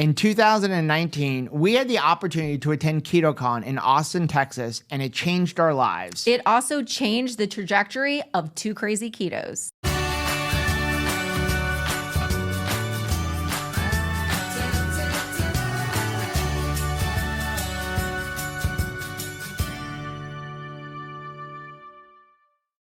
In 2019, we had the opportunity to attend Keto Con in Austin, Texas, and it changed our lives. It also changed the trajectory of Two Crazy Ketos.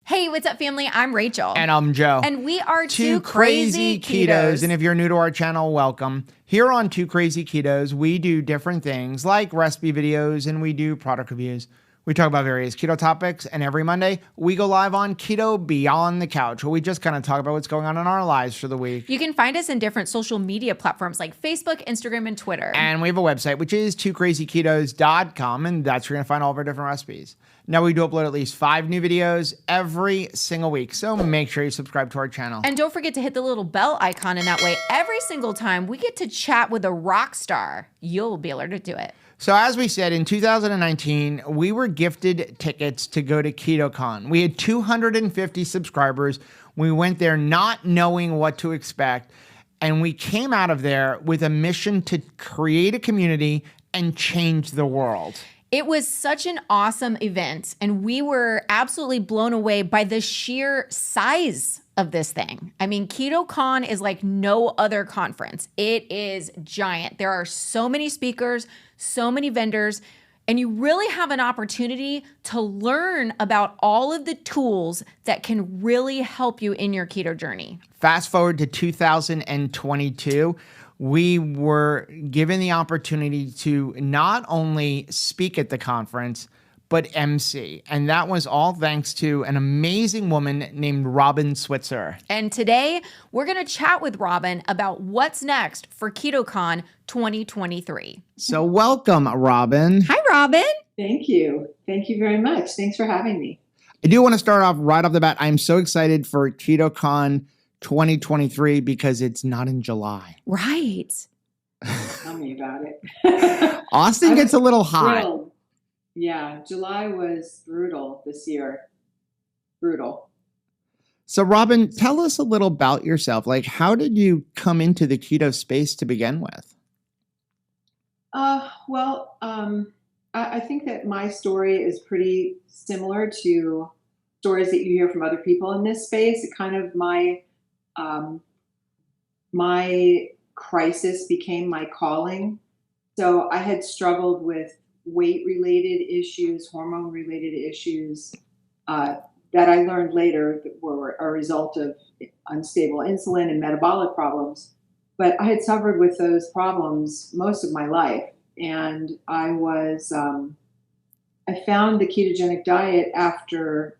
Hey, what's up, family? I'm Rachel. And I'm Joe. And we are Two Crazy Ketos. And if you're new to our channel, welcome. Here on Two Crazy Ketos, we do different things like recipe videos and we do product reviews. We talk about various keto topics, and every Monday, we go live on Keto Beyond the Couch, where we just kind of talk about what's going on in our lives for the week. You can find us in different social media platforms like Facebook, Instagram, and Twitter. And we have a website, which is twocrazyketos.com, and that's where you're going to find all of our different recipes. Now, we do upload at least 5 new videos every single week, so make sure you subscribe to our channel. And don't forget to hit the little bell icon, and that way, every single time we get to chat with a rock star, you'll be alerted to it. So as we said, in 2019, we were gifted tickets to go to Keto Con. We had 250 subscribers. We went there not knowing what to expect, and we came out of there with a mission to create a community and change the world. It was such an awesome event, and we were absolutely blown away by the sheer size of this thing. I mean, Keto Con is like no other conference. It is giant. There are so many speakers, so many vendors, and you really have an opportunity to learn about all of the tools that can really help you in your keto journey. Fast forward to 2022. We were given the opportunity to not only speak at the conference, but MC. And that was all thanks to an amazing woman named Robin Switzer. And today, we're going to chat with Robin about what's next for Keto Con 2023. So welcome, Robin. Hi, Robin. Thank you. Thank you very much. Thanks for having me. I do want to start off right off the bat. I'm so excited for Keto Con 2023 because it's not in July. Right. Tell me about it. Austin gets a little hot. Thrilled. Yeah, July was brutal this year. Brutal. So Robin, tell us a little about yourself. Like, how did you come into the keto space to begin with? I think that my story is pretty similar to stories that you hear from other people in this space. It kind of my crisis became my calling. So I had struggled with weight-related issues, hormone-related issues that I learned later that were a result of unstable insulin and metabolic problems. But I had suffered with those problems most of my life. And I found the ketogenic diet after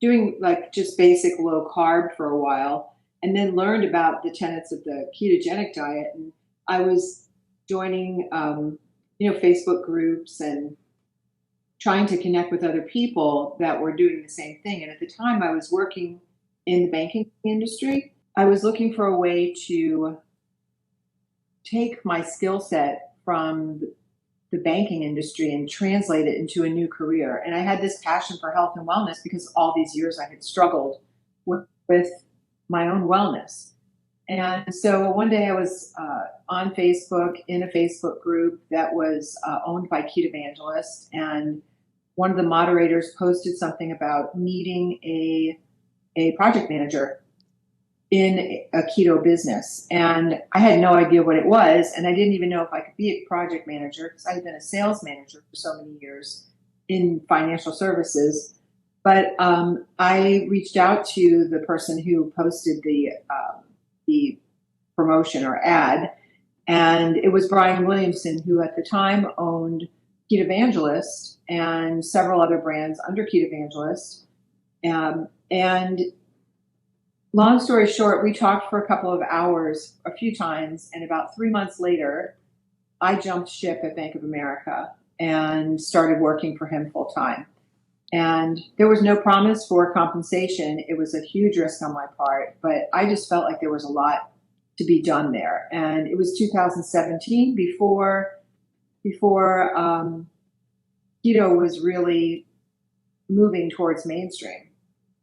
doing like just basic low carb for a while, and then learned about the tenets of the ketogenic diet. And I was joining, Facebook groups and trying to connect with other people that were doing the same thing. And at the time I was working in the banking industry. I was looking for a way to take my skill set from the banking industry and translate it into a new career. And I had this passion for health and wellness because all these years I had struggled with my own wellness. And so one day I was on Facebook in a Facebook group that was owned by Keto Evangelists, and one of the moderators posted something about needing a project manager in a keto business. And I had no idea what it was, and I didn't even know if I could be a project manager because I had been a sales manager for so many years in financial services. But I reached out to the person who posted the promotion or ad, and it was Brian Williamson, who at the time owned Keto Evangelist and several other brands under Keto Evangelist. And long story short, we talked for a couple of hours a few times, and about 3 months later, I jumped ship at Bank of America and started working for him full time. And there was no promise for compensation. It was a huge risk on my part, but I just felt like there was a lot to be done there. And it was 2017 before keto was really moving towards mainstream.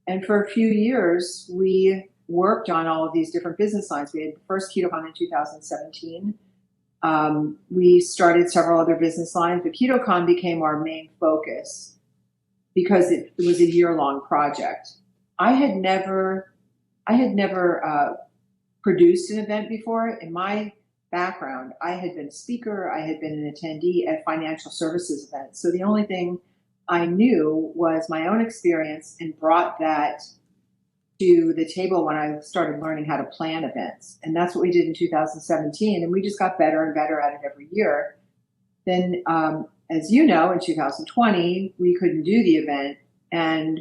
And for a few years, we worked on all of these different business lines. We had the first Keto Con in 2017. We started several other business lines, but Keto Con became our main focus because it was a year-long project. I had never produced an event before. In my background, I had been a speaker, I had been an attendee at financial services events. So the only thing I knew was my own experience, and brought that to the table when I started learning how to plan events. And that's what we did in 2017. And we just got better and better at it every year. Then, as you know, in 2020, we couldn't do the event. And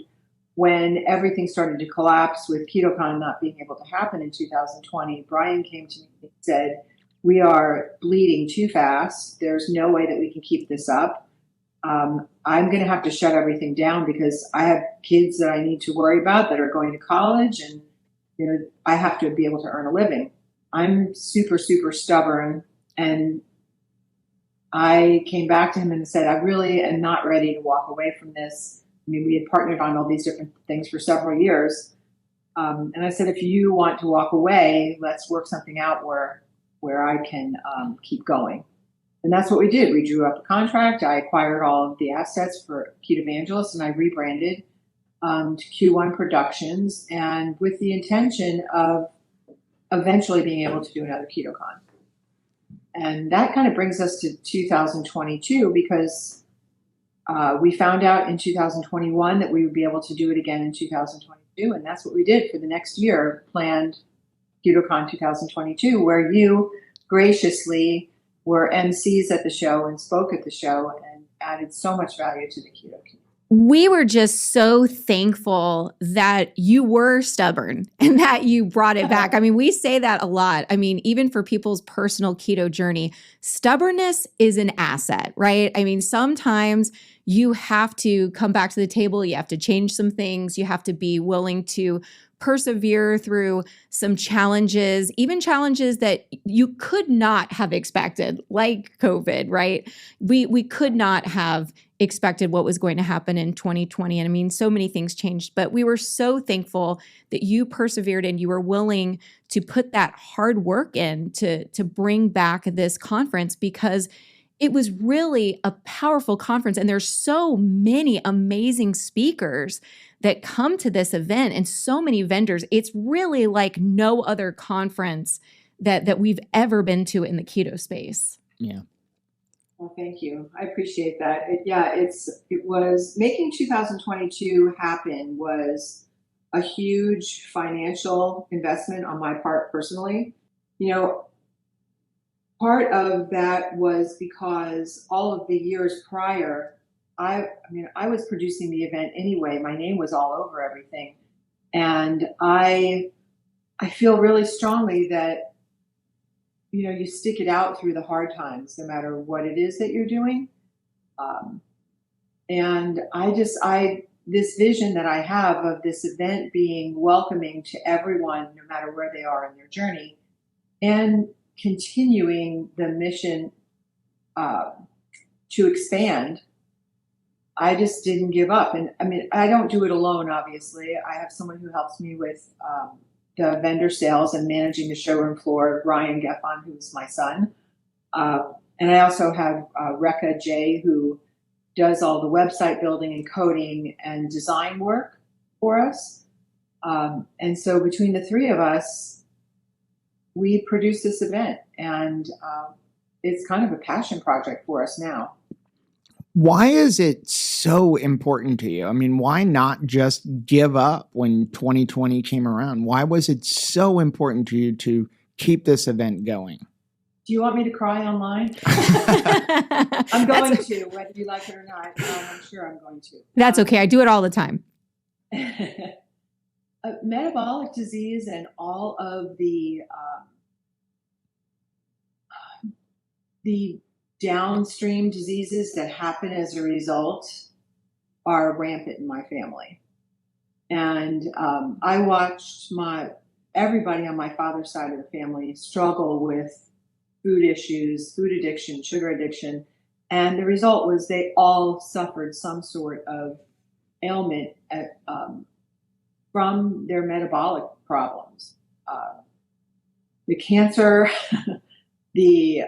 when everything started to collapse with KetoCon not being able to happen in 2020, Brian came to me and said, "We are bleeding too fast. There's no way that we can keep this up. I'm going to have to shut everything down because I have kids that I need to worry about that are going to college, and I have to be able to earn a living." I'm super, super stubborn, and I came back to him and said, "I really am not ready to walk away from this." I mean, we had partnered on all these different things for several years. And I said, "If you want to walk away, let's work something out where I can keep going." And that's what we did. We drew up a contract. I acquired all of the assets for Keto Evangelist, and I rebranded to Q1 Productions, and with the intention of eventually being able to do another Keto Con. And that kind of brings us to 2022, because we found out in 2021 that we would be able to do it again in 2022. And that's what we did for the next year, planned KetoCon 2022, where you graciously were MCs at the show and spoke at the show and added so much value to the keto community. We were just so thankful that you were stubborn and that you brought it back. I mean, we say that a lot. I mean, even for people's personal keto journey, stubbornness is an asset, right? I mean, sometimes you have to come back to the table. You have to change some things. You have to be willing to persevere through some challenges, even challenges that you could not have expected, like COVID, right? We could not have expected what was going to happen in 2020. And I mean, so many things changed, but we were so thankful that you persevered and you were willing to put that hard work in to bring back this conference, because it was really a powerful conference. And there's so many amazing speakers that come to this event and so many vendors. It's really like no other conference that we've ever been to in the keto space. Yeah. Well, thank you. I appreciate that. It was making 2022 happen was a huge financial investment on my part personally. Part of that was because all of the years prior, I was producing the event anyway. My name was all over everything. And I feel really strongly that, you stick it out through the hard times, no matter what it is that you're doing. And this vision that I have of this event being welcoming to everyone, no matter where they are in their journey, and continuing the mission to expand, I just didn't give up. And I mean, I don't do it alone, obviously. I have someone who helps me with the vendor sales and managing the showroom floor, Ryan Geffon, who's my son. And I also have Rekha J, who does all the website building and coding and design work for us. And so between the three of us, we produce this event, and it's kind of a passion project for us now. Why is it so important to you? I mean, why not just give up when 2020 came around? Why was it so important to you to keep this event going? Do you want me to cry online? I'm going to, whether you like it or not. I'm sure I'm going to. That's okay. I do it all the time. Metabolic disease and all of the downstream diseases that happen as a result are rampant in my family. And I watched everybody on my father's side of the family struggle with food issues, food addiction, sugar addiction. And the result was they all suffered some sort of ailment from their metabolic problems. The cancer the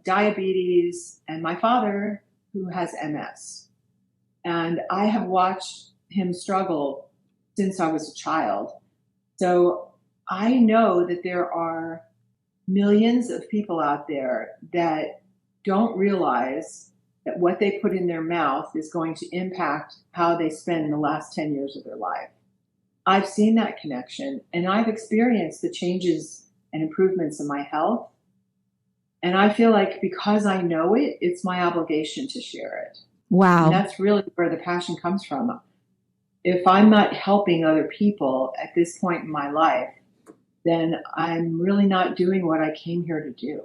diabetes, and my father, who has MS. And I have watched him struggle since I was a child. So I know that there are millions of people out there that don't realize that what they put in their mouth is going to impact how they spend the last 10 years of their life. I've seen that connection, and I've experienced the changes and improvements in my health. And I feel like because I know it, it's my obligation to share it. Wow. And that's really where the passion comes from. If I'm not helping other people at this point in my life, then I'm really not doing what I came here to do.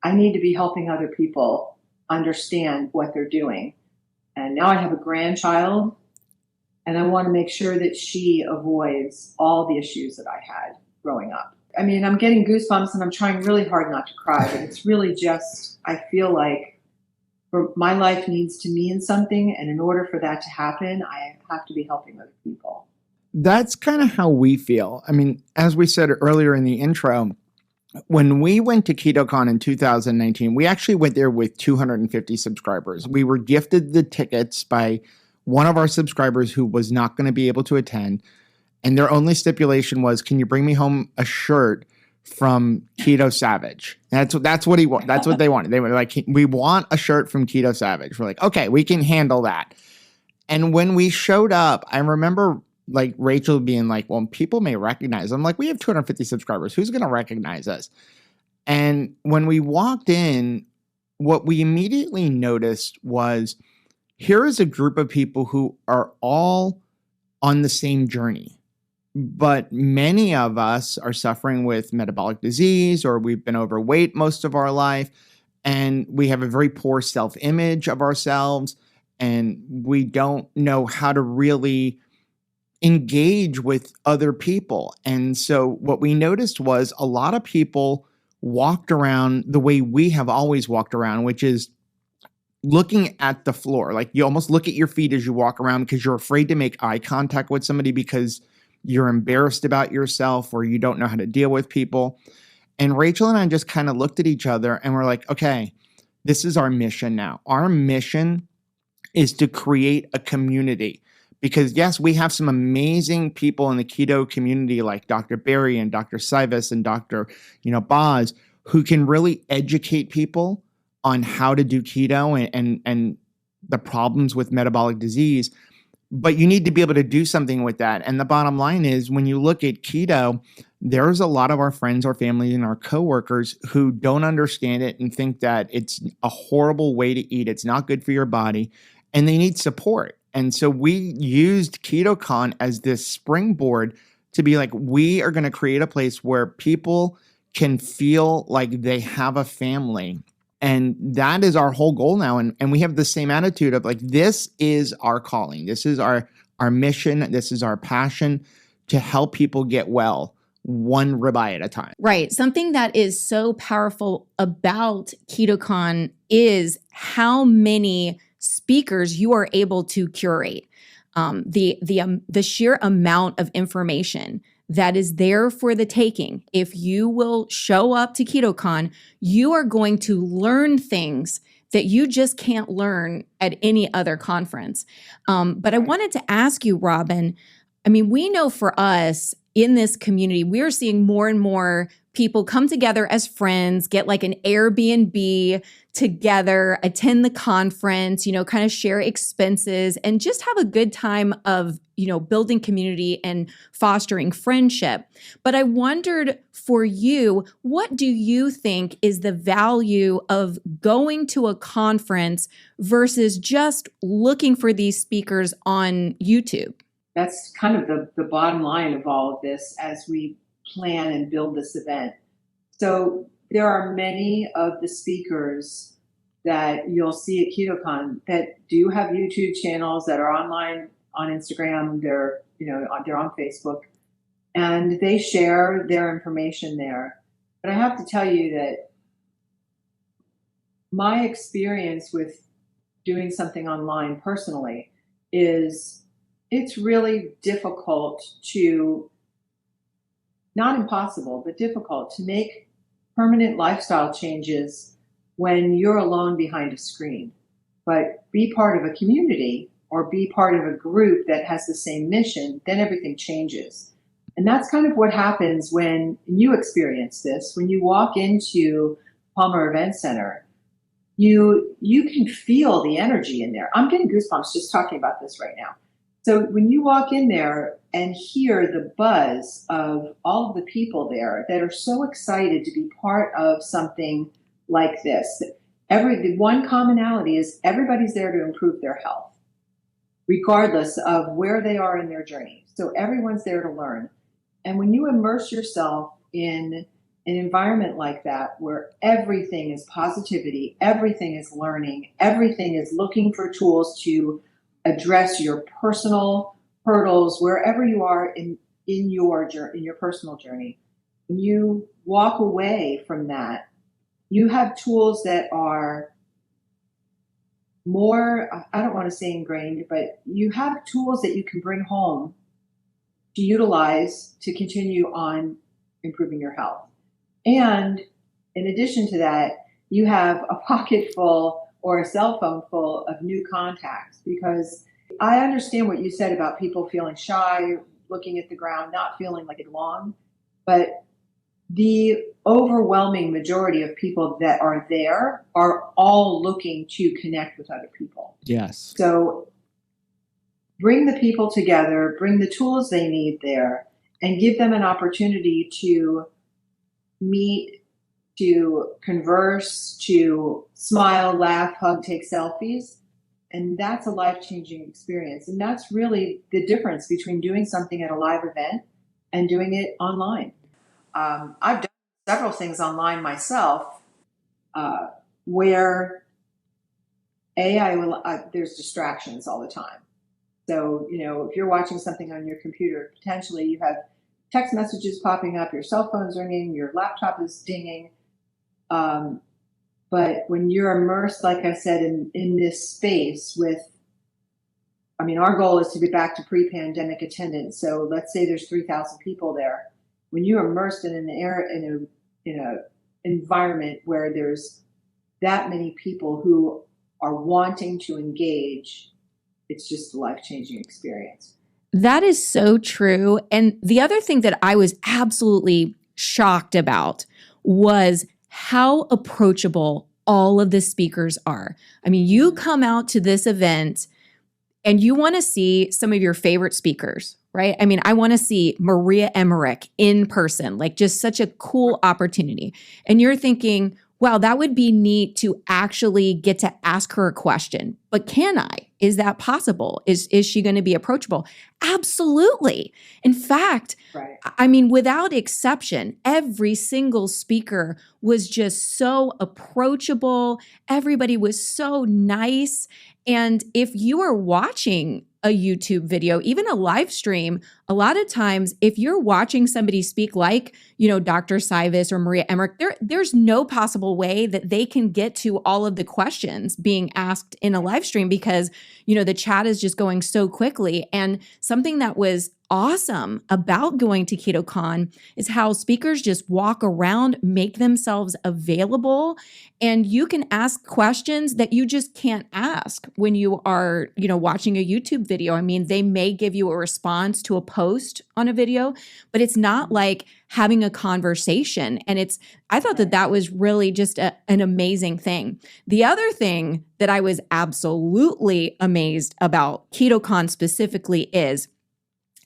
I need to be helping other people understand what they're doing. And now I have a grandchild, and I want to make sure that she avoids all the issues that I had growing up. I mean, I'm getting goosebumps, and I'm trying really hard not to cry, but it's really just, I feel like my life needs to mean something, and in order for that to happen, I have to be helping other people. That's kind of how we feel. I mean, as we said earlier in the intro, when we went to Keto Con in 2019, we actually went there with 250 subscribers. We were gifted the tickets by one of our subscribers who was not going to be able to attend. And their only stipulation was, can you bring me home a shirt from Keto Savage? That's what he wanted. That's what they wanted. They were like, we want a shirt from Keto Savage. We're like, okay, we can handle that. And when we showed up, I remember like Rachel being like, well, people may recognize. I'm like, we have 250 subscribers. Who's going to recognize us? And when we walked in, what we immediately noticed was, here is a group of people who are all on the same journey. But many of us are suffering with metabolic disease, or we've been overweight most of our life, and we have a very poor self-image of ourselves, and we don't know how to really engage with other people. And so what we noticed was a lot of people walked around the way we have always walked around, which is looking at the floor. Like, you almost look at your feet as you walk around because you're afraid to make eye contact with somebody because you're embarrassed about yourself or you don't know how to deal with people. And Rachel and I just kind of looked at each other and we're like, okay, this is our mission now. Our mission is to create a community. Because yes, we have some amazing people in the keto community like Dr. Barry and Dr. Sivas and Dr. Boz, who can really educate people on how to do keto and the problems with metabolic disease. But you need to be able to do something with that. And the bottom line is, when you look at keto, there's a lot of our friends, our family, and our coworkers who don't understand it and think that it's a horrible way to eat. It's not good for your body, and they need support. And so we used Keto Con as this springboard to be like, we are going to create a place where people can feel like they have a family. And that is our whole goal now. And we have the same attitude of like, this is our calling. This is our mission. This is our passion to help people get well, one ribeye at a time. Right. Something that is so powerful about Keto Con is how many speakers you are able to curate. The sheer amount of information that is there for the taking. If you will show up to Keto Con, you are going to learn things that you just can't learn at any other conference. But I wanted to ask you, Robin, I mean, we know for us in this community, we're seeing more and more people come together as friends, get like an Airbnb together, attend the conference, kind of share expenses and just have a good time of, building community and fostering friendship. But I wondered for you, what do you think is the value of going to a conference versus just looking for these speakers on YouTube? That's kind of the bottom line of all of this as we plan and build this event. So there are many of the speakers that you'll see at KetoCon that do have YouTube channels that are online on Instagram. They're on Facebook, and they share their information there. But I have to tell you that my experience with doing something online personally is it's really difficult to, not impossible, but difficult to make permanent lifestyle changes when you're alone behind a screen. But be part of a community or be part of a group that has the same mission, then everything changes. And that's kind of what happens when you experience this. When you walk into Palmer Event Center, you can feel the energy in there. I'm getting goosebumps just talking about this right now. So when you walk in there and hear the buzz of all of the people there that are so excited to be part of something like this, the one commonality is everybody's there to improve their health, regardless of where they are in their journey. So everyone's there to learn. And when you immerse yourself in an environment like that, where everything is positivity, everything is learning, everything is looking for tools to address your personal hurdles, wherever you are in your personal journey, when you walk away from that, you have tools that are more, I don't want to say ingrained, but you have tools that you can bring home to utilize to continue on improving your health. And in addition to that, you have a pocket full or a cell phone full of new contacts, because I understand what you said about people feeling shy, looking at the ground, not feeling like it belonged, but the overwhelming majority of people that are there are all looking to connect with other people. Yes. So bring the people together, bring the tools they need there, and give them an opportunity to meet, to converse, to smile, laugh, hug, take selfies. And that's a life-changing experience. And that's really the difference between doing something at a live event and doing it online. I've done several things online myself where there's distractions all the time. So, if you're watching something on your computer, potentially you have text messages popping up, your cell phone's ringing, your laptop is dinging. But when you're immersed, like I said, in this space our goal is to be back to pre-pandemic attendance. So let's say there's 3,000 people there. When you're immersed in an environment where there's that many people who are wanting to engage, it's just a life-changing experience. That is so true. And the other thing that I was absolutely shocked about was how approachable all of the speakers are. I mean, you come out to this event and you want to see some of your favorite speakers, right? I mean, I want to see Maria Emmerich in person, like just such a cool opportunity. And you're thinking, wow, that would be neat to actually get to ask her a question. But can I? Is that possible? Is she going to be approachable? Absolutely. In fact, right. I mean, without exception, every single speaker was just so approachable. Everybody was so nice. And if you are watching a YouTube video, even a live stream, a lot of times, if you're watching somebody speak like, Dr. Sivas or Maria Emmerich, there's no possible way that they can get to all of the questions being asked in a live stream because, the chat is just going so quickly. And something that was awesome about going to Keto Con is how speakers just walk around, make themselves available, and you can ask questions that you just can't ask when you are, watching a YouTube video. I mean, they may give you a response to a post on a video, but it's not like having a conversation. And I thought that was really just an amazing thing. The other thing that I was absolutely amazed about Keto Con specifically is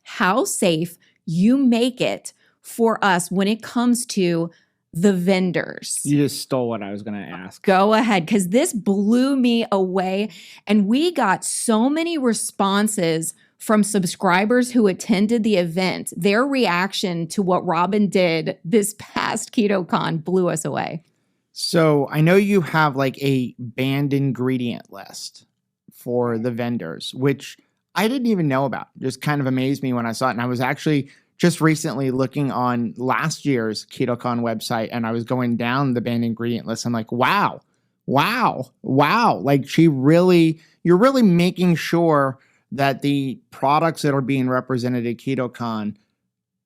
how safe you make it for us when it comes to the vendors. You just stole what I was going to ask. Go ahead, because this blew me away. And we got so many responses from subscribers who attended the event. Their reaction to what Robin did this past Keto Con blew us away. So I know you have like a banned ingredient list for the vendors, which I didn't even know about. Just kind of amazed me when I saw it. And I was actually just recently looking on last year's Keto Con website and I was going down the banned ingredient list. I'm like, wow. Like you're really making sure that the products that are being represented at Keto Con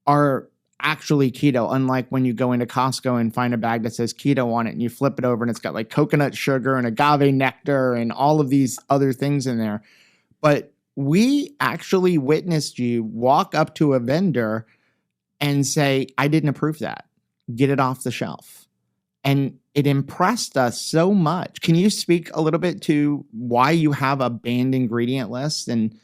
are actually keto, unlike when you go into Costco and find a bag that says keto on it and you flip it over and it's got like coconut sugar and agave nectar and all of these other things in there. But we actually witnessed you walk up to a vendor and say, I didn't approve that. Get it off the shelf. And it impressed us so much. Can you speak a little bit to why you have a banned ingredient list and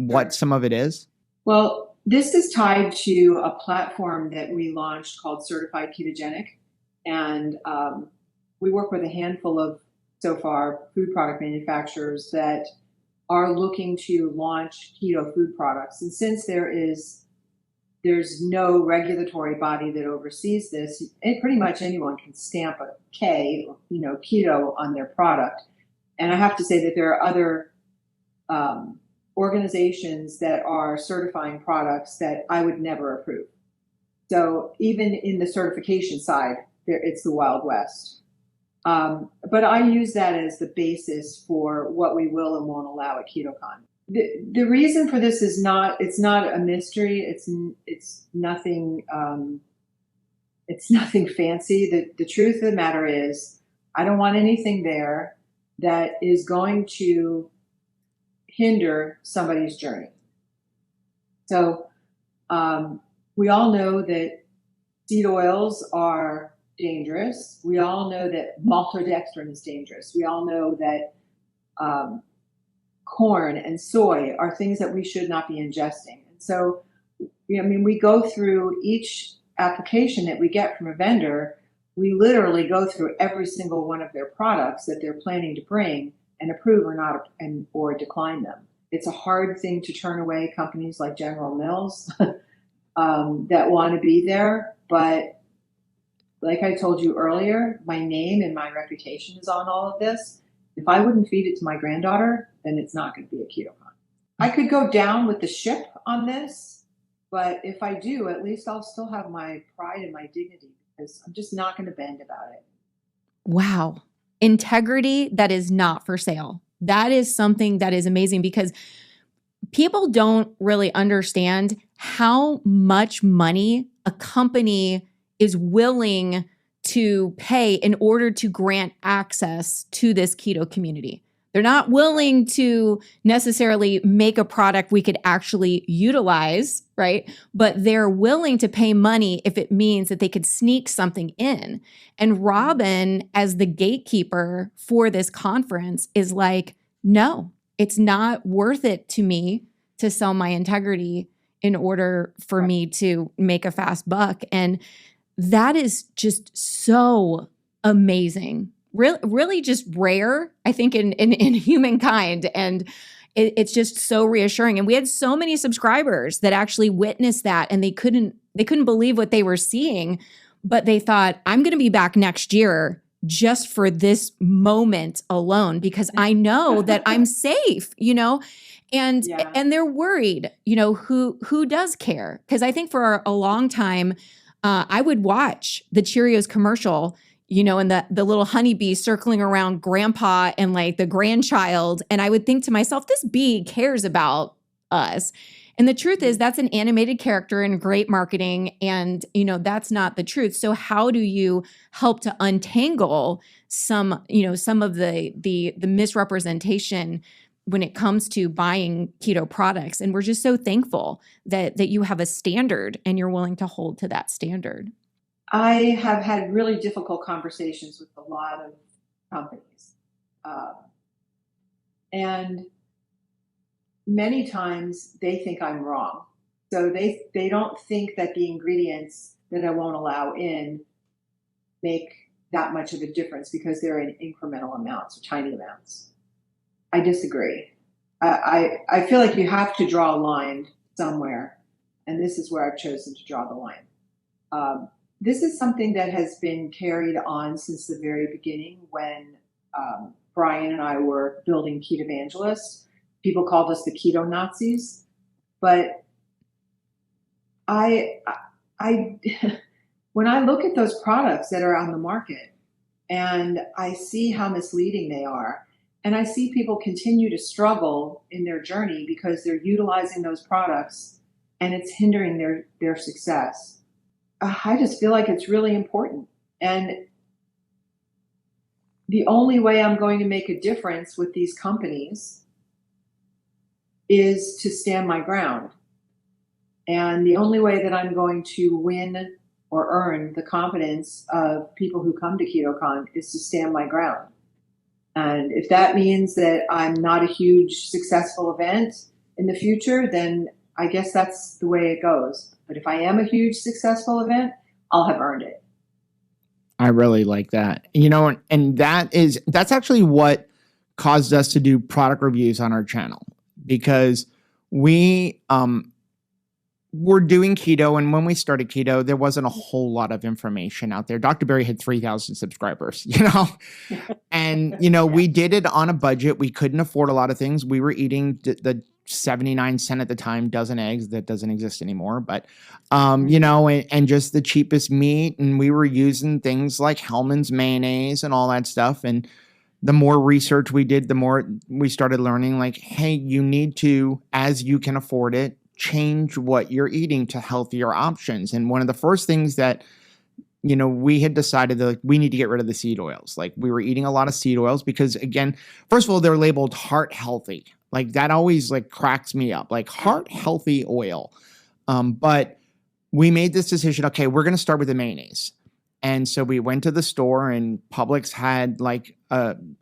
what some of it is? Well, this is tied to a platform that we launched called Certified Ketogenic. And we work with a handful of, so far, food product manufacturers that are looking to launch keto food products. And since there's no regulatory body that oversees this, and pretty much anyone can stamp a K, keto on their product. And I have to say that there are other organizations that are certifying products that I would never approve. So even in the certification side, it's the Wild West. But I use that as the basis for what we will and won't allow at Keto Con. The reason for this is it's not a mystery. It's nothing fancy. The truth of the matter is I don't want anything there that is going to hinder somebody's journey. So we all know that seed oils are dangerous. We all know that maltodextrin is dangerous. We all know that corn and soy are things that we should not be ingesting. And so, we go through each application that we get from a vendor. We literally go through every single one of their products that they're planning to bring and approve or not, or decline them. It's a hard thing to turn away companies like General Mills that want to be there. But like I told you earlier, my name and my reputation is on all of this. If I wouldn't feed it to my granddaughter, then it's not going to be a Keto Con. I could go down with the ship on this, but if I do, at least I'll still have my pride and my dignity because I'm just not going to bend about it. Wow. Integrity that is not for sale. That is something that is amazing because people don't really understand how much money a company is willing to pay in order to grant access to this keto community. They're not willing to necessarily make a product we could actually utilize, right? But they're willing to pay money if it means that they could sneak something in. And Robin, as the gatekeeper for this conference, is like, no, it's not worth it to me to sell my integrity in order for me to make a fast buck. And that is just so amazing. Really just rare, I think, in humankind. And it's just so reassuring. And we had so many subscribers that actually witnessed that and they couldn't believe what they were seeing, but they thought, I'm going to be back next year just for this moment alone because I know that I'm safe, and they're worried, who does care? Because I think for a long time, I would watch the Cheerios commercial, and the little honeybee circling around grandpa and like the grandchild. And I would think to myself, this bee cares about us. And the truth is that's an animated character and great marketing. And, that's not the truth. So how do you help to untangle some of the misrepresentation when it comes to buying keto products? And we're just so thankful that you have a standard and you're willing to hold to that standard. I have had really difficult conversations with a lot of companies. And many times they think I'm wrong. So they don't think that the ingredients that I won't allow in make that much of a difference because they're in incremental amounts or tiny amounts. I disagree. I feel like you have to draw a line somewhere, and this is where I've chosen to draw the line. This is something that has been carried on since the very beginning when Brian and I were building Keto Evangelists. People called us the Keto Nazis, but I when I look at those products that are on the market and I see how misleading they are, and I see people continue to struggle in their journey because they're utilizing those products and it's hindering their success. I just feel like it's really important. And the only way I'm going to make a difference with these companies is to stand my ground. And the only way that I'm going to win or earn the confidence of people who come to Keto Con is to stand my ground. And if that means that I'm not a huge successful event in the future, then I guess that's the way it goes. But if I am a huge successful event, I'll have earned it. I really like that. And that's actually what caused us to do product reviews on our channel, because we were doing keto. And when we started keto, there wasn't a whole lot of information out there. Dr. Berry had 3,000 subscribers, and, we did it on a budget. We couldn't afford a lot of things. We were eating the 79 cent at the time dozen eggs that doesn't exist anymore, but and just the cheapest meat, and we were using things like Hellmann's mayonnaise and all that stuff. And the more research we did, the more we started learning, like, hey, you need to, as you can afford it, change what you're eating to healthier options. And one of the first things that we had decided that, like, we need to get rid of the seed oils. Like, we were eating a lot of seed oils because, again, first of all, they're labeled heart healthy. Like, that always cracks me up, like heart healthy oil. But we made this decision. Okay, we're going to start with the mayonnaise. And so we went to the store, and Publix had I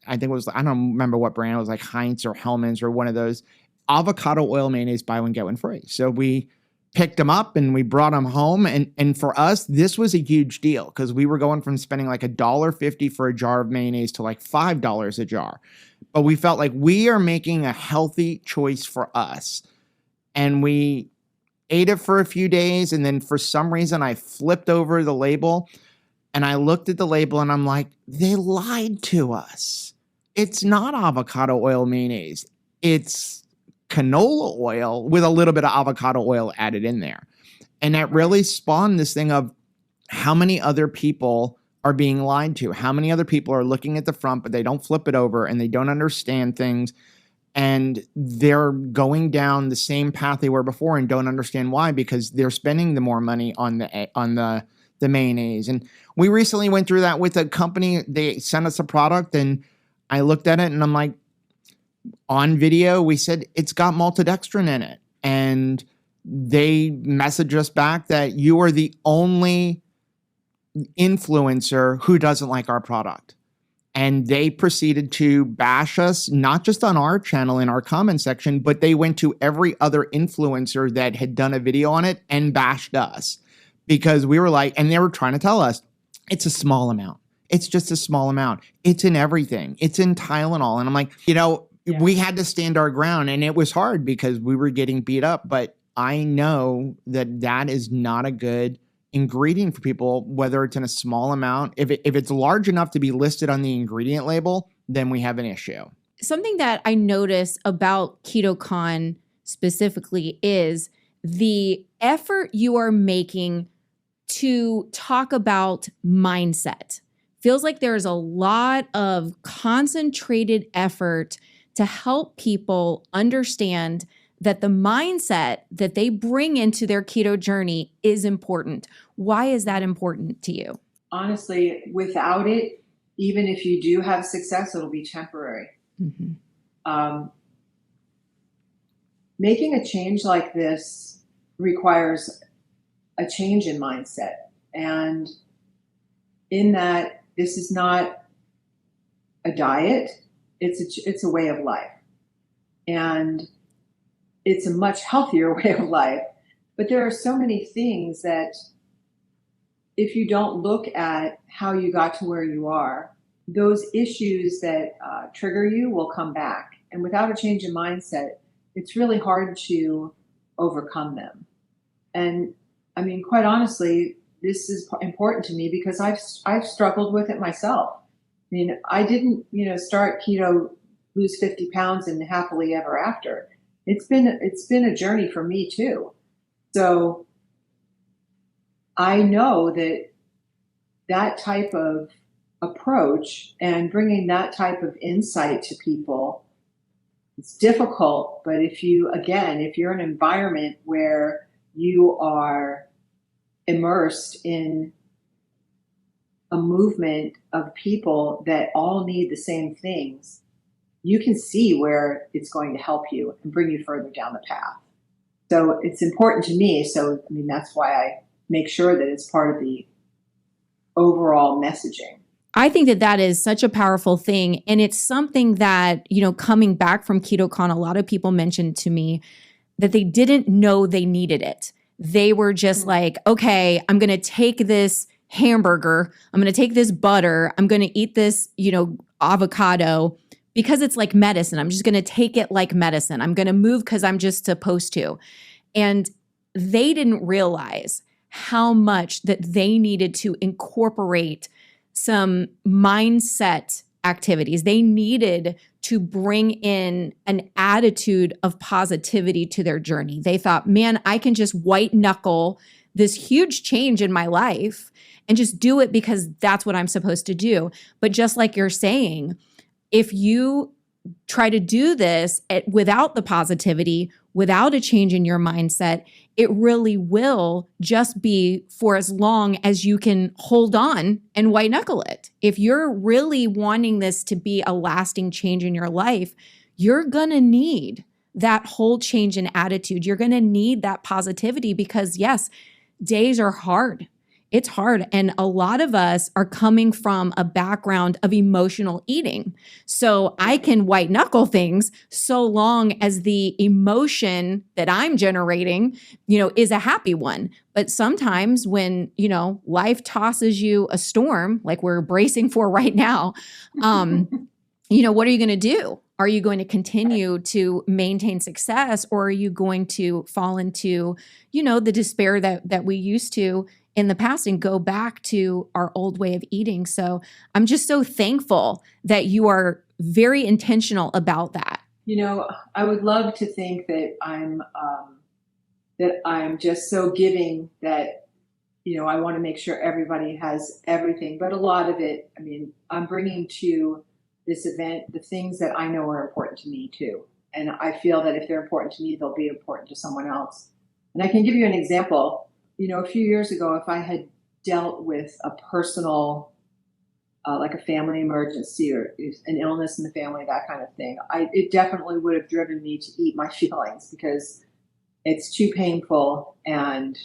think it was, I don't remember what brand it was, like Heinz or Hellmann's or one of those, avocado oil mayonnaise, buy one, get one free. So we picked them up and we brought them home. And for us, this was a huge deal because we were going from spending like $1.50 for a jar of mayonnaise to like $5 a jar. But we felt like we are making a healthy choice for us. And we ate it for a few days. And then for some reason, I flipped over the label and I looked at the label and I'm like, they lied to us. It's not avocado oil mayonnaise. It's canola oil with a little bit of avocado oil added in there. And that really spawned this thing of how many other people are being lied to, how many other people are looking at the front, but they don't flip it over and they don't understand things. And they're going down the same path they were before and don't understand why, because they're spending the more money on the mayonnaise. And we recently went through that with a company. They sent us a product and I looked at it and I'm like, on video, we said it's got maltodextrin in it. And they messaged us back that you are the only influencer who doesn't like our product. And they proceeded to bash us, not just on our channel in our comment section, but they went to every other influencer that had done a video on it and bashed us because we were like, and they were trying to tell us it's a small amount. It's just a small amount. It's in everything. It's in Tylenol. And I'm like, we had to stand our ground, and it was hard because we were getting beat up. But I know that is not a good ingredient for people, whether it's in a small amount. If it's large enough to be listed on the ingredient label, then we have an issue. Something that I notice about Keto Con specifically is the effort you are making to talk about mindset. Feels like there's a lot of concentrated effort to help people understand that the mindset that they bring into their keto journey is important. Why is that important to you? Honestly, without it, even if you do have success, it'll be temporary. Mm-hmm. Making a change like this requires a change in mindset. And in that, this is not a diet, it's a way of life. And it's a much healthier way of life. But there are so many things that if you don't look at how you got to where you are, those issues that trigger you will come back. And without a change in mindset, it's really hard to overcome them. And I mean, quite honestly, this is important to me because I've struggled with it myself. I mean, I didn't, start keto, lose 50 pounds and happily ever after. It's been a journey for me too. So I know that type of approach and bringing that type of insight to people, it's difficult. But if you're in an environment where you are immersed in a movement of people that all need the same things, you can see where it's going to help you and bring you further down the path. So it's important to me. So, I mean, that's why I make sure that it's part of the overall messaging. I think that that is such a powerful thing. And it's something that, coming back from Keto Con, a lot of people mentioned to me that they didn't know they needed it. They were just like, okay, I'm going to take this hamburger. I'm going to take this butter. I'm going to eat this, avocado because it's like medicine. I'm just going to take it like medicine. I'm going to move because I'm just supposed to. And they didn't realize how much that they needed to incorporate some mindset activities. They needed to bring in an attitude of positivity to their journey. They thought, man, I can just white knuckle this huge change in my life and just do it because that's what I'm supposed to do. But just like you're saying, if you try to do this without the positivity, without a change in your mindset, it really will just be for as long as you can hold on and white knuckle it. If you're really wanting this to be a lasting change in your life, you're going to need that whole change in attitude. You're going to need that positivity because, yes, days are hard. It's hard. And a lot of us are coming from a background of emotional eating. So I can white knuckle things so long as the emotion that I'm generating, is a happy one. But sometimes when, life tosses you a storm, like we're bracing for right now, what are you going to do? Are you going to continue to maintain success, or are you going to fall into, the despair that we used to in the past and go back to our old way of eating? So I'm just so thankful that you are very intentional about that. I would love to think that I'm just so giving that, I want to make sure everybody has everything. But a lot of it, I mean, I'm bringing to this event the things that I know are important to me too. And I feel that if they're important to me, they'll be important to someone else. And I can give you an example. A few years ago, if I had dealt with a personal, like a family emergency or an illness in the family, that kind of thing, it definitely would have driven me to eat my feelings because it's too painful, and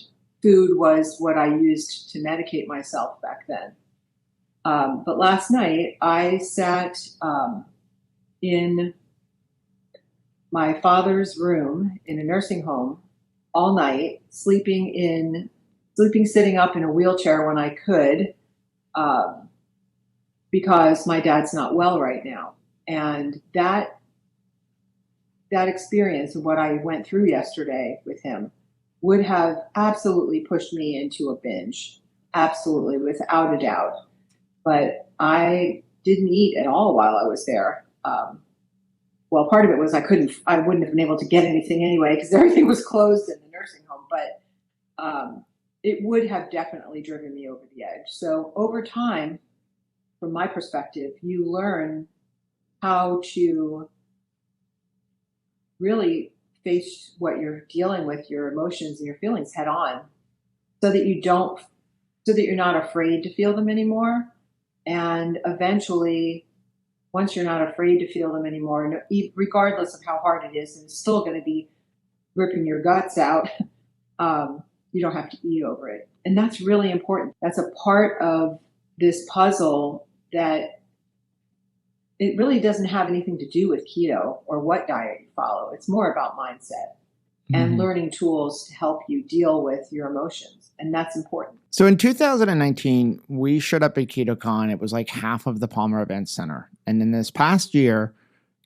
food was what I used to medicate myself back then. But last night, I sat in my father's room in a nursing home all night, sleeping, sitting up in a wheelchair when I could, because my dad's not well right now. And that experience of what I went through yesterday with him would have absolutely pushed me into a binge, absolutely, without a doubt. But I didn't eat at all while I was there. Well, part of it was I wouldn't have been able to get anything anyway because everything was closed in the nursing home. But it would have definitely driven me over the edge. So over time, from my perspective, you learn how to really face what you're dealing with, your emotions and your feelings head on, so that you're not afraid to feel them anymore. And eventually, once you're not afraid to feel them anymore, regardless of how hard it is, and it's still going to be ripping your guts out, you don't have to eat over it. And that's really important. That's a part of this puzzle that it really doesn't have anything to do with keto or what diet you follow. It's more about mindset and learning tools to help you deal with your emotions. And that's important. So in 2019, we showed up at Keto Con. It was like half of the Palmer Event Center. And in this past year,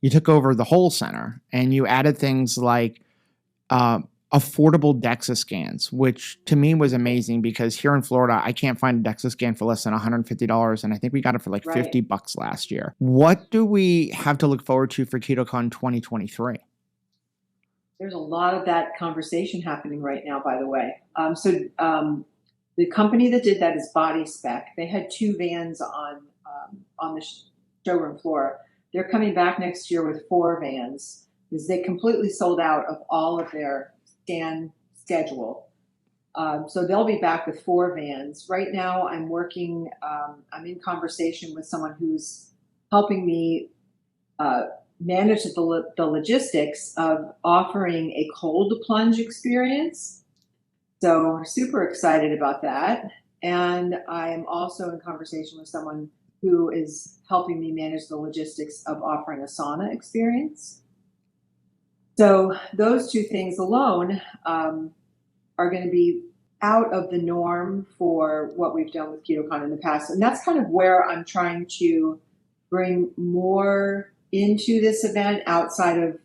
you took over the whole center and you added things like affordable DEXA scans, which to me was amazing because here in Florida, I can't find a DEXA scan for less than $150. And I think we got it for like $50 last year. What do we have to look forward to for Keto Con 2023? There's a lot of that conversation happening right now, by the way. The company that did that is Body Spec. They had 2 vans on the showroom floor. They're coming back next year with 4 vans because they completely sold out of all of their scan schedule. So they'll be back with 4 vans. Right now, I'm in conversation with someone who's helping me manage the logistics of offering a cold plunge experience. So we're super excited about that. And I'm also in conversation with someone who is helping me manage the logistics of offering a sauna experience. So those 2 things alone are going to be out of the norm for what we've done with Keto Con in the past. And that's kind of where I'm trying to bring more into this event outside of,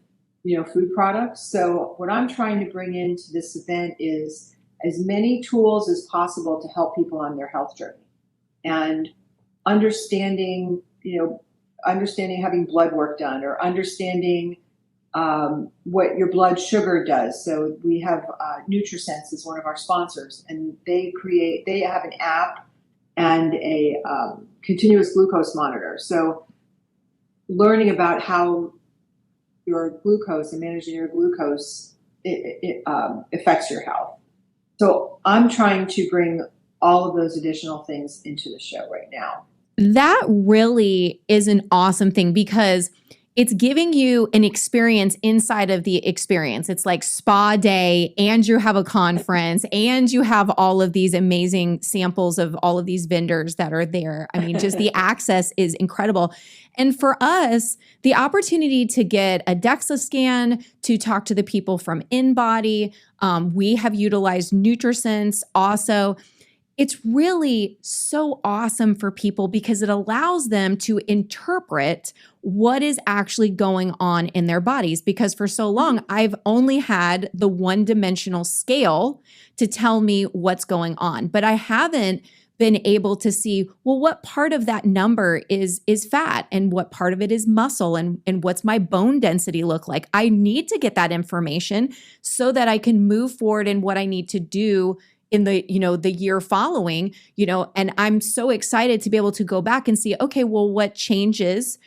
food products. So what I'm trying to bring into this event is as many tools as possible to help people on their health journey, and understanding having blood work done, or understanding what your blood sugar does. So we have NutriSense is one of our sponsors, and they have an app and a continuous glucose monitor. So learning about how your glucose and managing your glucose affects your health. So I'm trying to bring all of those additional things into the show right now. That really is an awesome thing, because it's giving you an experience inside of the experience. It's like spa day, and you have a conference, and you have all of these amazing samples of all of these vendors that are there. I mean, just the access is incredible. And for us, the opportunity to get a DEXA scan, to talk to the people from InBody, we have utilized NutriSense also. It's really so awesome for people because it allows them to interpret what is actually going on in their bodies. Because for so long, I've only had the one-dimensional scale to tell me what's going on, but I haven't been able to see, well, what part of that number is fat, and what part of it is muscle, and what's my bone density look like. I need to get that information so that I can move forward in what I need to do in the year following, and I'm so excited to be able to go back and see, okay, well, what changes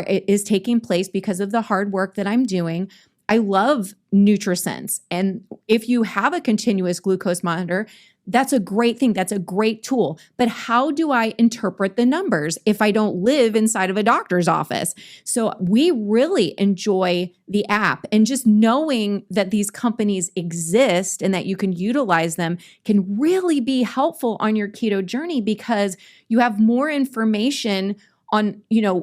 is taking place because of the hard work that I'm doing. I love NutriSense. And if you have a continuous glucose monitor, that's a great thing. That's a great tool. But how do I interpret the numbers if I don't live inside of a doctor's office? So we really enjoy the app, and just knowing that these companies exist and that you can utilize them can really be helpful on your keto journey, because you have more information on,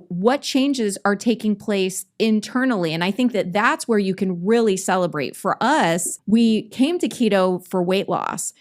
what changes are taking place internally. And I think that that's where you can really celebrate. For us, we came to keto for weight loss.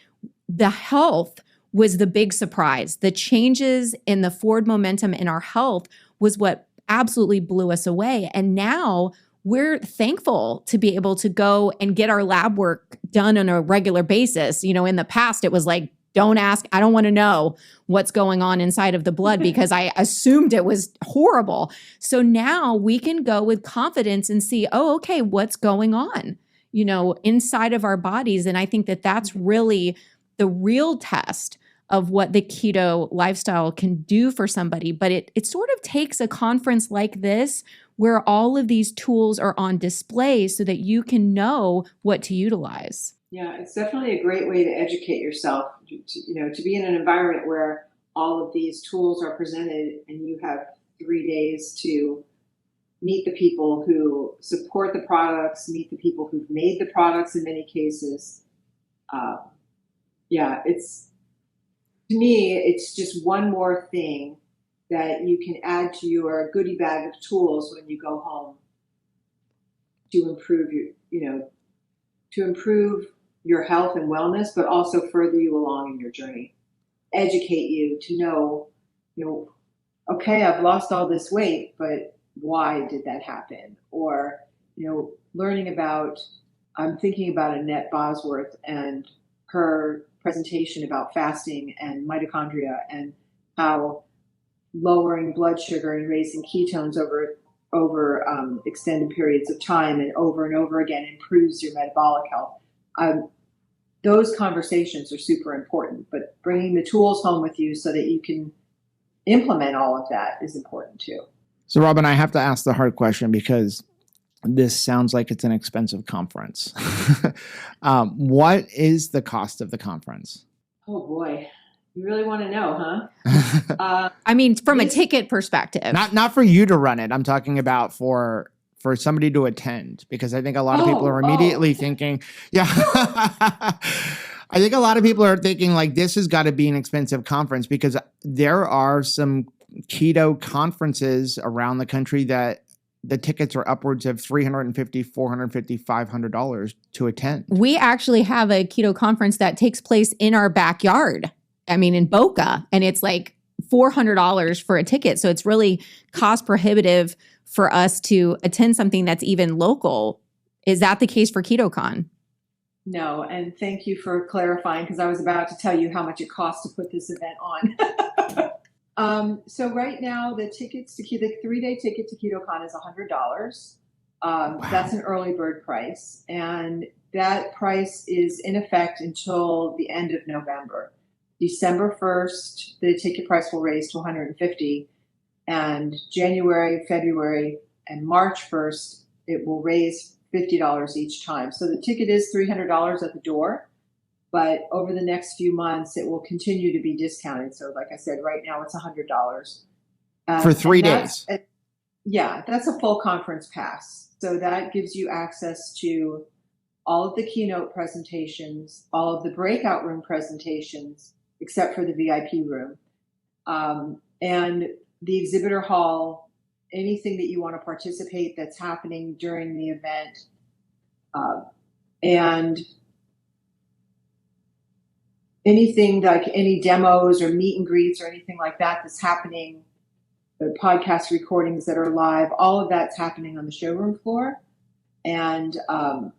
The health was the big surprise. The changes in the forward momentum in our health was what absolutely blew us away. And now we're thankful to be able to go and get our lab work done on a regular basis. In the past, it was like, don't ask. I don't want to know what's going on inside of the blood because I assumed it was horrible. So now we can go with confidence and see, oh, okay, what's going on, inside of our bodies. And I think that that's really the real test of what the keto lifestyle can do for somebody. But it sort of takes a conference like this where all of these tools are on display so that you can know what to utilize. Yeah, it's definitely a great way to educate yourself, to be in an environment where all of these tools are presented, and you have 3 days to meet the people who support the products, meet the people who've made the products in many cases. To me, it's just one more thing that you can add to your goodie bag of tools when you go home to improve your health and wellness, but also further you along in your journey. Educate you to know, okay, I've lost all this weight, but why did that happen? Or, learning about, I'm thinking about Annette Bosworth and her presentation about fasting and mitochondria, and how lowering blood sugar and raising ketones over extended periods of time and over again improves your metabolic health. Those conversations are super important, but bringing the tools home with you so that you can implement all of that is important too. So Robin, I have to ask the hard question, because this sounds like it's an expensive conference. What is the cost of the conference? Oh boy, you really want to know, huh? I mean, from a ticket perspective. Not for you to run it. I'm talking about for somebody to attend, because I think a lot of people are immediately thinking, yeah. I think a lot of people are thinking like this has got to be an expensive conference, because there are some keto conferences around the country that the tickets are upwards of $350, $450, $500 to attend. We actually have a keto conference that takes place in our backyard. I mean, in Boca, and it's like $400 for a ticket. So it's really cost prohibitive for us to attend something that's even local. Is that the case for Keto Con? No, and thank you for clarifying, because I was about to tell you how much it costs to put this event on. So right now, the 3-day ticket to Keto Con is $100. Wow. That's an early bird price, and that price is in effect until the end of November. December 1st, the ticket price will raise to $150, and January, February, and March 1st, it will raise $50 each time. So the ticket is $300 at the door, but over the next few months, it will continue to be discounted. So like I said, right now it's $100. For 3 days. That's a full conference pass. So that gives you access to all of the keynote presentations, all of the breakout room presentations, except for the VIP room, and the exhibitor hall, anything that you want to participate that's happening during the event, and anything like any demos or meet and greets or anything like that that's happening, the podcast recordings that are live, all of that's happening on the showroom floor. And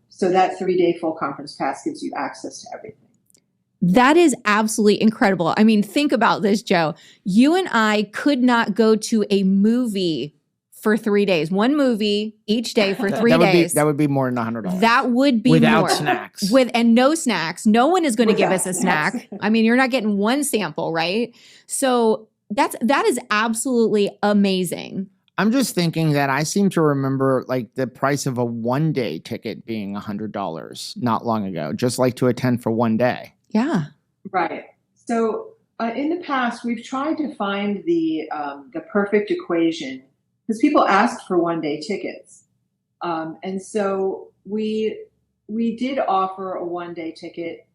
so that 3-day full conference pass gives you access to everything. That is absolutely incredible. I mean, think about this, Joe. You and I could not go to a movie for 3 days. One movie each day for 3 days. That would be more than $100. That would be without more. Snacks. And no snacks. No one is going to give us a snacks. snack. I mean, you're not getting one sample, right? So that is absolutely amazing. I'm just thinking that I seem to remember like the price of a 1-day ticket being $100 not long ago, just like to attend for 1 day. Yeah. Right. So in the past, we've tried to find the perfect equation, because people ask for 1-day tickets. And so we did offer a 1-day ticket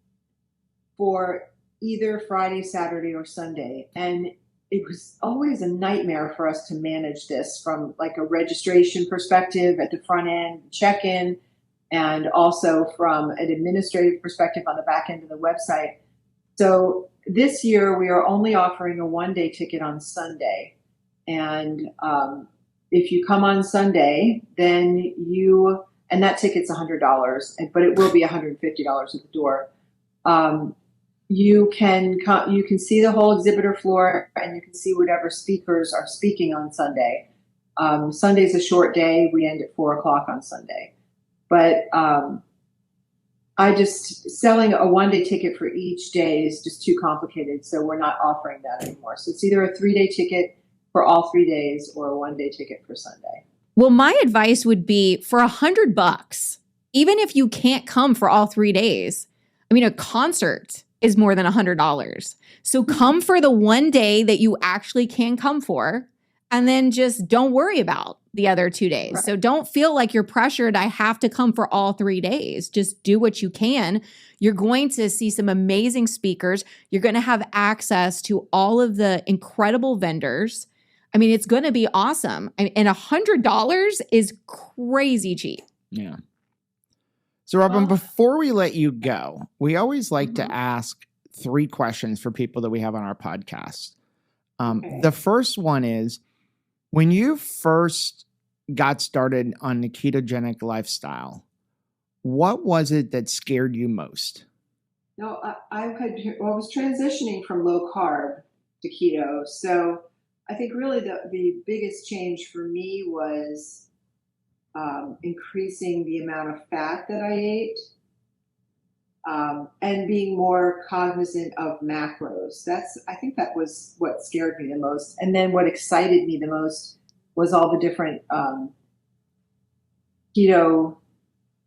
for either Friday, Saturday, or Sunday. And it was always a nightmare for us to manage this from like a registration perspective at the front end, check-in, and also from an administrative perspective on the back end of the website. So this year we are only offering a 1-day ticket on Sunday. And if you come on Sunday, then and that ticket's $100, but it will be $150 at the door. You can see the whole exhibitor floor, and you can see whatever speakers are speaking on Sunday. Sunday's a short day. We end at 4:00 on Sunday. But selling a 1-day ticket for each day is just too complicated, so we're not offering that anymore. So it's either a 3-day ticket for all 3 days or a 1-day ticket for Sunday. Well, my advice would be for $100, even if you can't come for all 3 days. I mean, a concert is more than $100. So come for the 1 day that you actually can come for, and then just don't worry about the other 2 days. Right. So don't feel like you're pressured. I have to come for all 3 days. Just do what you can. You're going to see some amazing speakers. You're going to have access to all of the incredible vendors. I mean, it's going to be awesome. And $100 is crazy cheap. Yeah. So, Robin, before we let you go, we always like to ask 3 questions for people that we have on our podcast. Okay. The first one is, when you first got started on the ketogenic lifestyle, what was it that scared you most? No, I was transitioning from low carb to keto. So I think really the biggest change for me was increasing the amount of fat that I ate, and being more cognizant of macros. I think that was what scared me the most. And then what excited me the most was all the different keto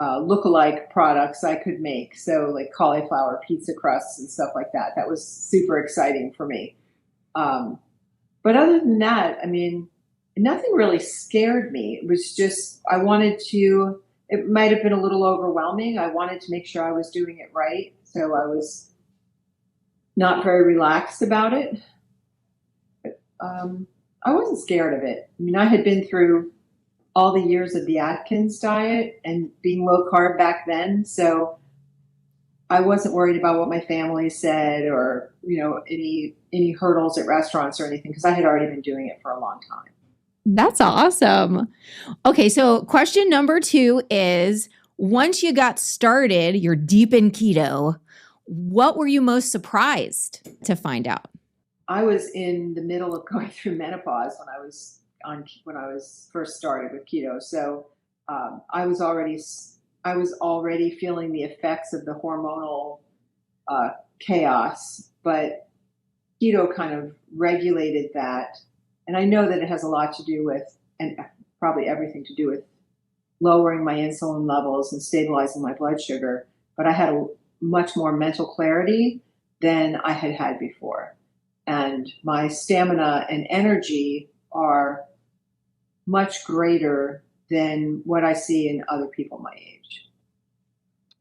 lookalike products I could make. So like cauliflower pizza crusts and stuff like that. That was super exciting for me. But other than that, I mean, nothing really scared me. It was just, it might have been a little overwhelming. I wanted to make sure I was doing it right. So I was not very relaxed about it. But, I wasn't scared of it. I mean, I had been through all the years of the Atkins diet and being low carb back then. So I wasn't worried about what my family said or, any hurdles at restaurants or anything, because I had already been doing it for a long time. That's awesome. Okay, so question number 2 is, once you got started, you're deep in keto, what were you most surprised to find out? I was in the middle of going through menopause when I was first started with keto. So I was already feeling the effects of the hormonal chaos, but keto kind of regulated that. And I know that it has a lot to do with, and probably everything to do with, lowering my insulin levels and stabilizing my blood sugar. But I had a much more mental clarity than I had had before. And my stamina and energy are much greater than what I see in other people my age.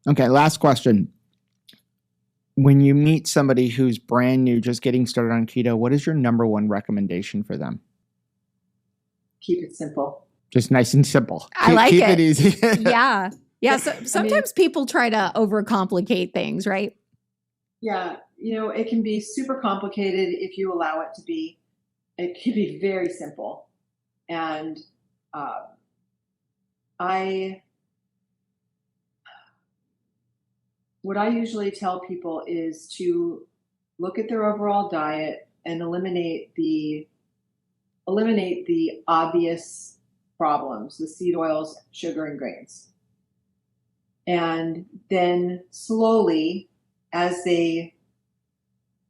Okay, last question. When you meet somebody who's brand new, just getting started on keto, what is your number one recommendation for them? Keep it simple. Just nice and simple. I like keep it. it easy. Yeah. So sometimes people try to overcomplicate things, right? Yeah. It can be super complicated if you allow it to be. It can be very simple. And what I usually tell people is to look at their overall diet and eliminate the obvious problems, the seed oils, sugar, and grains. And then slowly, as they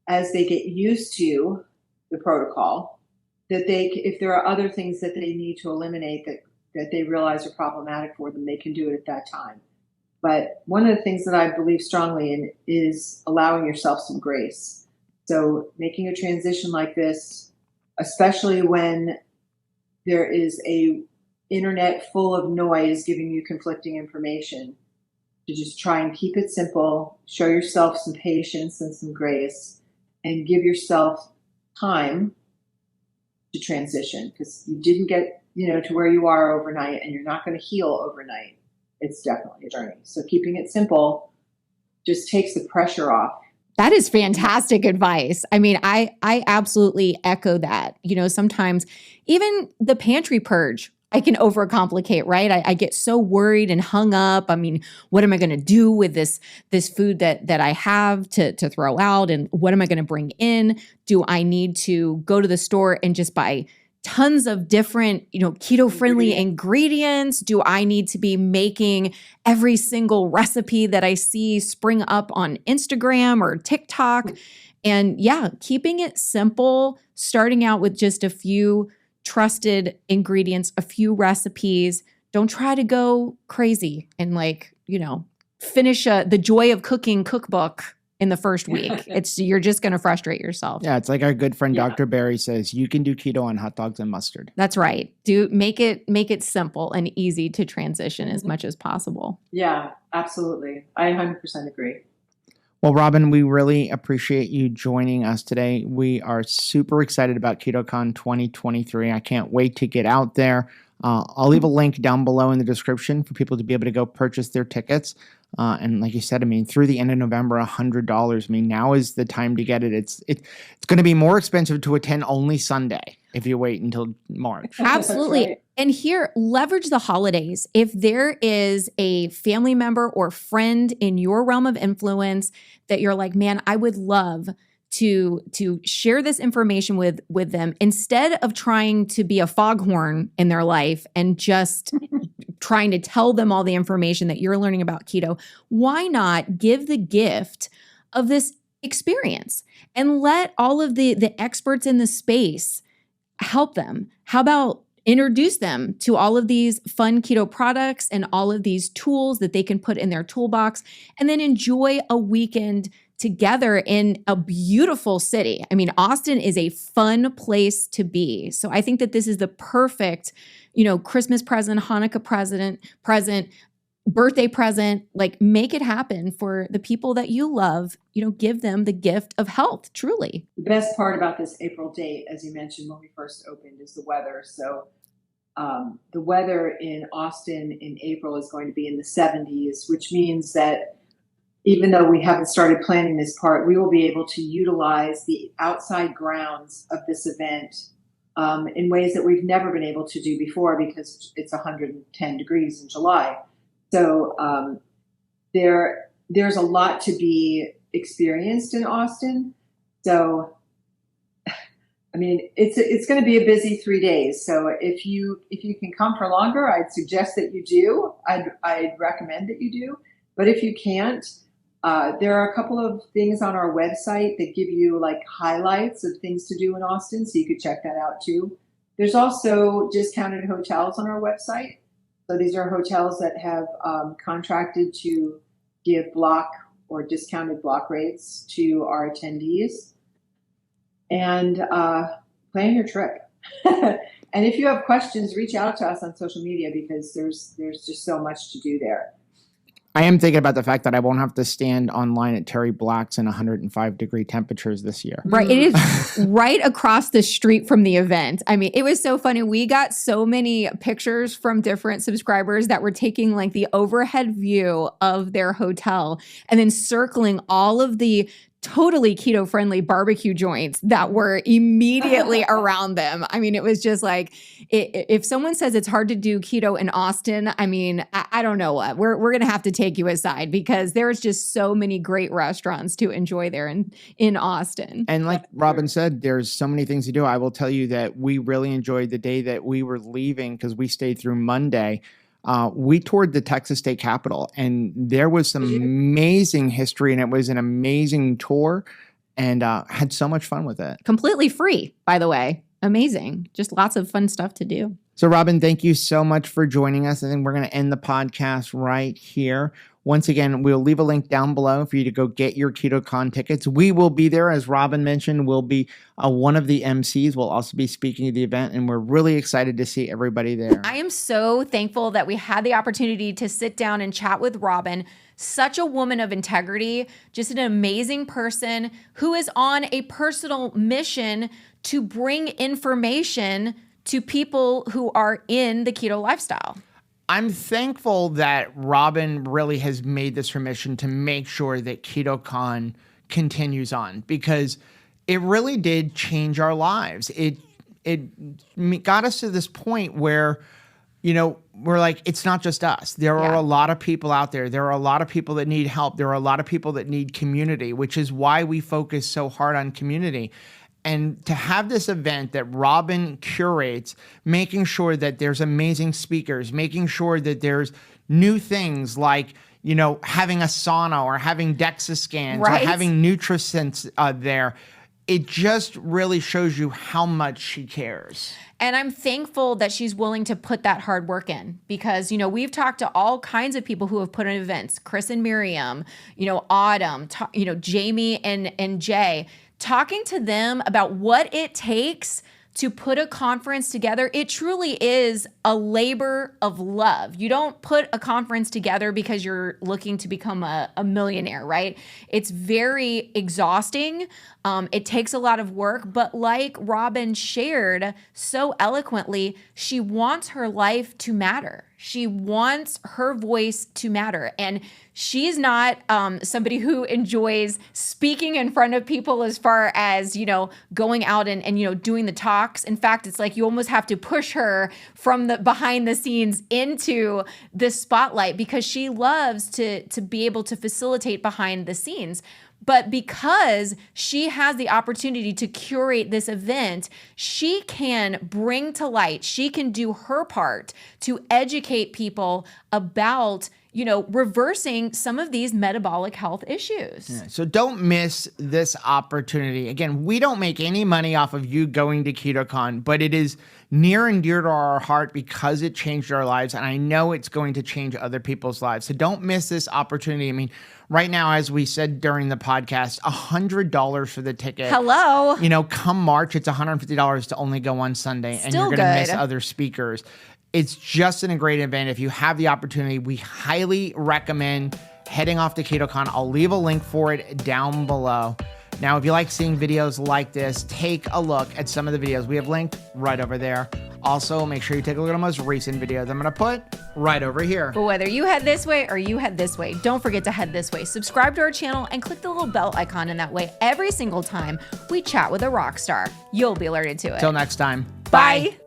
get used to the protocol, if there are other things that they need to eliminate that they realize are problematic for them, they can do it at that time. But one of the things that I believe strongly in is allowing yourself some grace. So making a transition like this, especially when there is a internet full of noise giving you conflicting information, to just try and keep it simple, show yourself some patience and some grace, and give yourself time to transition, because you didn't get to where you are overnight, and you're not going to heal overnight. It's definitely a journey. So keeping it simple just takes the pressure off. That is fantastic advice. I mean, I absolutely echo that. Sometimes even the pantry purge, I can overcomplicate, right? I get so worried and hung up. I mean, what am I going to do with this food that I have to throw out? And what am I going to bring in? Do I need to go to the store and just buy tons of different, keto-friendly ingredients? Do I need to be making every single recipe that I see spring up on Instagram or TikTok? And yeah, keeping it simple, starting out with just a few trusted ingredients, a few recipes. Don't try to go crazy and finish the Joy of Cooking cookbook in the first week. You're just going to frustrate yourself. Yeah, it's like our good friend Dr. Barry says, you can do keto on hot dogs and mustard. That's right. Make it simple and easy to transition as much as possible. Yeah, absolutely. I 100% agree. Well, Robin, we really appreciate you joining us today. We are super excited about Keto Con 2023. I can't wait to get out there. I'll leave a link down below in the description for people to be able to go purchase their tickets. And like you said, I mean, through the end of November, $100. I mean, now is the time to get it. It's going to be more expensive to attend only Sunday if you wait until March. Absolutely. Right. And here, leverage the holidays. If there is a family member or friend in your realm of influence that you're like, man, I would love to share this information with them, instead of trying to be a foghorn in their life and just trying to tell them all the information that you're learning about keto, why not give the gift of this experience and let all of the experts in the space help them? How about introduce them to all of these fun keto products and all of these tools that they can put in their toolbox, and then enjoy a weekend together in a beautiful city. I mean, Austin is a fun place to be. So I think that this is the perfect, Christmas present, Hanukkah present, birthday present. Like, make it happen for the people that you love. Give them the gift of health, truly. The best part about this April date, as you mentioned when we first opened, is the weather. So the weather in Austin in April is going to be in the 70s, which means that even though we haven't started planning this part, we will be able to utilize the outside grounds of this event in ways that we've never been able to do before, because it's 110 degrees in July. So there's a lot to be experienced in Austin. So, I mean, it's going to be a busy 3 days. So if you can come for longer, I'd suggest that you do. I'd recommend that you do. But if you can't, there are a couple of things on our website that give you like highlights of things to do in Austin, so you could check that out too. There's also discounted hotels on our website. So these are hotels that have contracted to give block or discounted block rates to our attendees. And plan your trip. And if you have questions, reach out to us on social media, because there's just so much to do there. I am thinking about the fact that I won't have to stand online at Terry Black's in 105-degree temperatures this year. Right. It is right across the street from the event. I mean, it was so funny. We got so many pictures from different subscribers that were taking like the overhead view of their hotel and then circling all of the totally keto-friendly barbecue joints that were immediately around them. I mean, it was just like, if someone says it's hard to do keto in Austin, I mean, I don't know what. We're going to have to take you aside, because there's just so many great restaurants to enjoy there in Austin. And like Robin said, there's so many things to do. I will tell you that we really enjoyed the day that we were leaving, because we stayed through Monday. We toured the Texas State Capitol, and there was some amazing history, and it was an amazing tour, and had so much fun with it. Completely free, by the way. Amazing. Just lots of fun stuff to do. So Robin, thank you so much for joining us. I think we're going to end the podcast right here. Once again, we'll leave a link down below for you to go get your Keto Con tickets. We will be there. As Robin mentioned, we'll be one of the MCs. We'll also be speaking at the event, and we're really excited to see everybody there. I am so thankful that we had the opportunity to sit down and chat with Robin. Such a woman of integrity, just an amazing person who is on a personal mission to bring information to people who are in the keto lifestyle. I'm thankful that Robin really has made this her mission to make sure that Keto Con continues on, because it really did change our lives. It got us to this point where, we're like, it's not just us. There are a lot of people out there. There are a lot of people that need help. There are a lot of people that need community, which is why we focus so hard on community. And to have this event that Robin curates, making sure that there's amazing speakers, making sure that there's new things like, having a sauna or having DEXA scans or having NutriSense there, it just really shows you how much she cares. And I'm thankful that she's willing to put that hard work in, because, we've talked to all kinds of people who have put on events, Chris and Miriam, Autumn, Jamie and Jay. Talking to them about what it takes to put a conference together, it truly is a labor of love. You don't put a conference together because you're looking to become a millionaire, right? It's very exhausting. It takes a lot of work, but like Robin shared so eloquently, she wants her life to matter. She wants her voice to matter. And she's not somebody who enjoys speaking in front of people as far as, going out and doing the talks. In fact, it's like you almost have to push her from the behind the scenes into the spotlight, because she loves to be able to facilitate behind the scenes. But because she has the opportunity to curate this event, she can bring to light, she can do her part to educate people about reversing some of these metabolic health issues. Yeah, so don't miss this opportunity. Again, we don't make any money off of you going to Keto Con, but it is near and dear to our heart because it changed our lives. And I know it's going to change other people's lives. So don't miss this opportunity. I mean, right now, as we said during the podcast, $100 for the ticket. Hello. Come March, it's $150 to only go on Sunday. And Still you're going to miss good. other speakers. It's just a great event. If you have the opportunity, we highly recommend heading off to Keto Con. I'll leave a link for it down below. Now, if you like seeing videos like this, take a look at some of the videos we have linked right over there. Also, make sure you take a look at our most recent videos I'm going to put right over here. But whether you head this way or you head this way, don't forget to head this way. Subscribe to our channel and click the little bell icon, and that way every single time we chat with a rock star, you'll be alerted to it. Till next time. Bye.